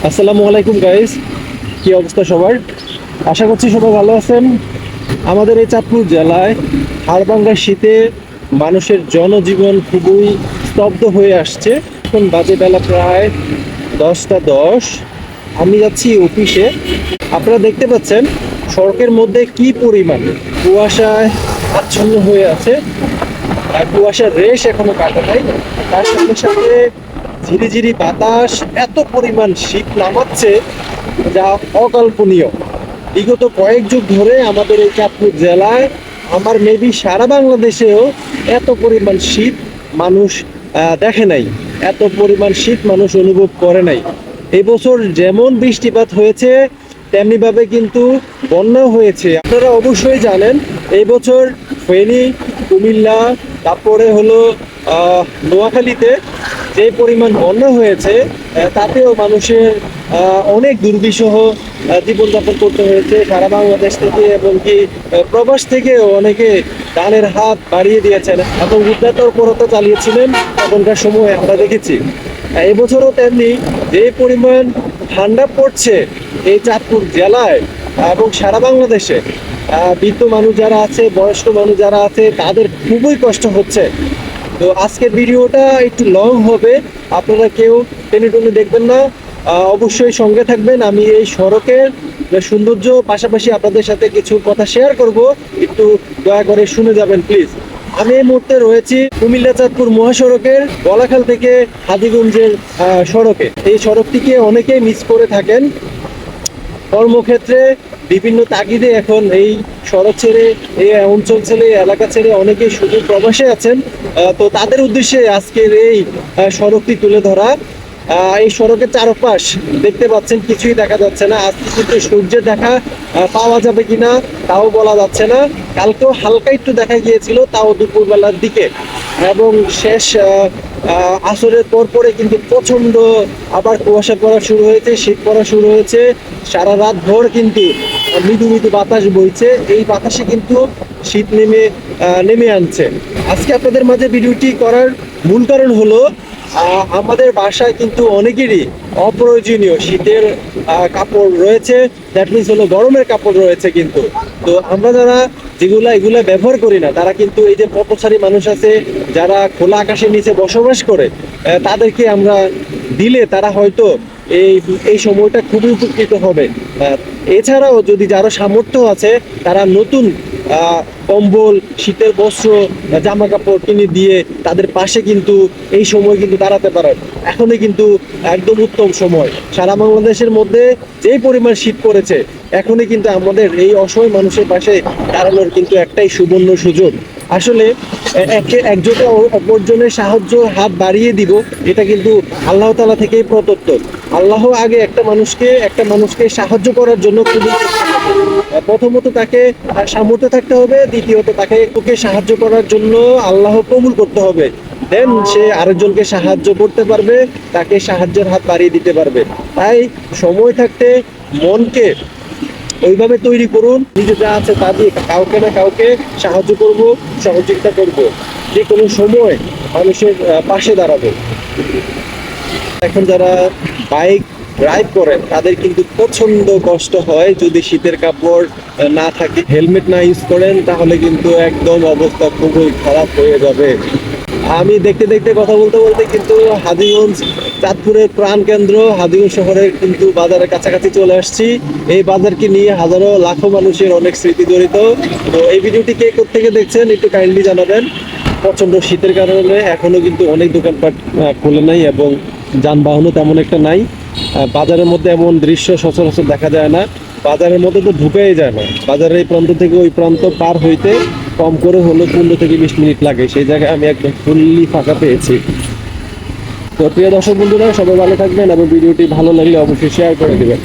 আসসালামু আলাইকুম গাইস, কি অবস্থা সবার? আশা করছি সবাই ভালো আছেন। আমাদের এই চাঁদপুর জেলায় হাড়ভাঙ্গা শীতে মানুষের জনজীবন খুবই স্তব্ধ হয়ে আসছে। এখন বাজে বেলা প্রায় 10টা 10। আমি যাচ্ছি অফিসে। আপনারা দেখতে পাচ্ছেন সড়কের মধ্যে কি পরিমাণ কুয়াশায় আচ্ছন্ন হয়ে আছে। আর কুয়াশার রেশ এখনো কাটা নাই। তার সাথে সাথে ঝিরিঝিরি বাতাস, এত পরিমাণ শীত নামাচ্ছে যা অকল্পনীয়। বিগত কয়েক যুগ ধরে আমাদের এই চাঁদপুর জেলায়, আমার মেবি সারা বাংলাদেশেও এত পরিমাণ শীত মানুষ দেখে নাই, এত পরিমাণ শীত মানুষ অনুভব করে নাই। এবছর যেমন বৃষ্টিপাত হয়েছে তেমনি ভাবে কিন্তু বন্যাও হয়েছে। আপনারা অবশ্যই জানেন এই বছর ফেনী, কুমিল্লা, তারপরে হলো নোয়াখালীতে যে পরিমাণ বন্যা হয়েছে তাতেও মানুষের অনেক দুর্বিষহ জীবনযাপন করতে হয়েছে। সারা বাংলাদেশ থেকে এবং কি প্রবাস থেকেও অনেকে দানের হাত বাড়িয়ে দিয়েছেন এবং উদ্ধার তৎপরতা চালিয়েছিলেন তখনকার সময় আমরা দেখেছি। এবছরও তেমনি যে পরিমাণ ঠান্ডা পড়ছে এই চাঁদপুর জেলায় এবং সারা বাংলাদেশে, বৃদ্ধ মানুষ যারা আছে, বয়স্ক মানুষ যারা আছে, তাদের খুবই কষ্ট হচ্ছে। তো আজকের ভিডিওটা একটু লং হবে, আপনারা কেউ টেনে টুনে দেখবেন না, অবশ্যই সঙ্গে থাকবেন। আমি এই সড়কের সৌন্দর্য পাশাপাশি আপনাদের সাথে কিছু কথা শেয়ার করব, একটু দয়া করে শুনে যাবেন প্লিজ। আমি এই মুহূর্তে রয়েছি কুমিল্লা চাঁদপুর মহাসড়কের গলাখাল থেকে হাজীগঞ্জের সড়কে। এই সড়কটিকে অনেকেই মিস করে থাকেন কর্মক্ষেত্রে, বিভিন্ন তাগিদে এখন এই সড়ক ছেড়ে, এই অঞ্চল ছেড়ে, এলাকা ছেড়ে অনেকেই শুধু প্রবাসে আছেন। তো তাদের উদ্দেশ্যে আজকের এই সড়কটি তুলে ধরা। এই সড়কের চারপাশ দেখতে পাচ্ছেন কিছুই দেখা যাচ্ছে না। আজকে কিন্তু সূর্যের দেখা পাওয়া যাবে কিনা তাও বলা যাচ্ছে না। কালকেও হালকা একটু দেখা গিয়েছিল, তাও দুপুরবেলার দিকে, এবং শেষ আসরের পরে কিন্তু প্রচন্ড আবার কুয়াশা পড়া শুরু হয়েছে, শীত পড়া শুরু হয়েছে। সারা রাত ভোর কিন্তু মৃদু মৃদু বাতাস বইছে। এই বাতাসে কিন্তু শীত নেমে আনছে। আজকে আপনাদের মাঝে ভিডিওটি করার মূল কারণ হলো আমাদের বাসায় কিন্তু অনেকেরই অপ্রয়োজনীয় শীতের কাপড় রয়েছে, দ্যাট মিনস হলো গরমের কাপড় রয়েছে কিন্তু। তো আমরা যারা এগুলা ব্যবহার করি না, তারা কিন্তু এই যে পথচারী মানুষ আছে যারা খোলা আকাশের নিচে বসবাস করে, তাদেরকে আমরা দিলে তারা হয়তো এই সময়টা খুবই উপকৃত হবে। এছাড়াও যদি যারা সামর্থ্য আছে তারা নতুন কম্বল, শীতের বস্ত্র, জামা কাপড় কিনে দিয়ে তাদের পাশে কিন্তু এই সময় কিন্তু দাঁড়াতে পারে। এখনই কিন্তু একদম উত্তম সময়। সারা বাংলাদেশের মধ্যে যেই পরিমাণ শীত পড়েছে, এখনই কিন্তু আমাদের এই অসহায় মানুষের পাশে দাঁড়ানোর কিন্তু একটাই সুবর্ণ সুযোগ। আসলে একজোটে অপরজনের সাহায্য হাত বাড়িয়ে দিব, এটা কিন্তু আল্লাহ তাআলা থেকেই প্রদত্ত। আল্লাহ আগে একটা মানুষকে সাহায্য করার জন্য প্রথমত তাকে সামর্থ্য থাকতে হবে, দ্বিতীয়ত তাকে সাহায্য করার জন্য আল্লাহ কবুল করতে হবে। দেন সে আরেকজনকে সাহায্য করতে পারবে, তাকে সাহায্যের হাত বাড়িয়ে দিতে পারবে। তাই সময় থাকতে মনকে ওইভাবে তৈরি করুন, নিজে যা আছে তা দিয়ে কাউকে না কাউকে সাহায্য করব, সহযোগিতা করব, যে কোনো সময় মানুষের পাশে দাঁড়াবো। এখন যারা বাইক ড্রাইভ করেন তাদের কিন্তু প্রচন্ড কষ্ট হয় যদি শীতের কাপড় না থাকে, হেলমেট না ইউজ করেন তাহলে কিন্তু একদম অবস্থা খুবই খারাপ হয়ে যাবে। আমি দেখতে দেখতে কথা বলতে বলতে কিন্তু হাজীগঞ্জ, চাঁদপুরের প্রাণ কেন্দ্র হাজীগঞ্জ শহরের কিন্তু বাজারের কাছাকাছি চলে আসছি। এই বাজারকে নিয়ে হাজারো লাখো মানুষের অনেক স্মৃতি জড়িত। তো এই ভিডিওটি কে কোত্থেকে দেখছেন একটু কাইন্ডলি জানাবেন। প্রচন্ড শীতের কারণে এখনো কিন্তু অনেক দোকানপাট খোলে নাই এবং যানবাহনও তেমন একটা নাই। বাজারের মধ্যে এমন দৃশ্য সচরাচর দেখা যায় না। বাজারের মধ্যে তো ঢুকেই যায় না। বাজারের এই প্রান্ত থেকে ওই প্রান্ত পার হইতে কম করে হলো 15 থেকে 20 মিনিট লাগে। সেই জায়গায় আমি একদম ফুললি ফাঁকা পেয়েছি। তো প্রিয় দর্শক বন্ধুরা, সবাই ভালো থাকবেন এবং ভিডিওটি ভালো লাগলে অবশ্যই শেয়ার করে দেবেন।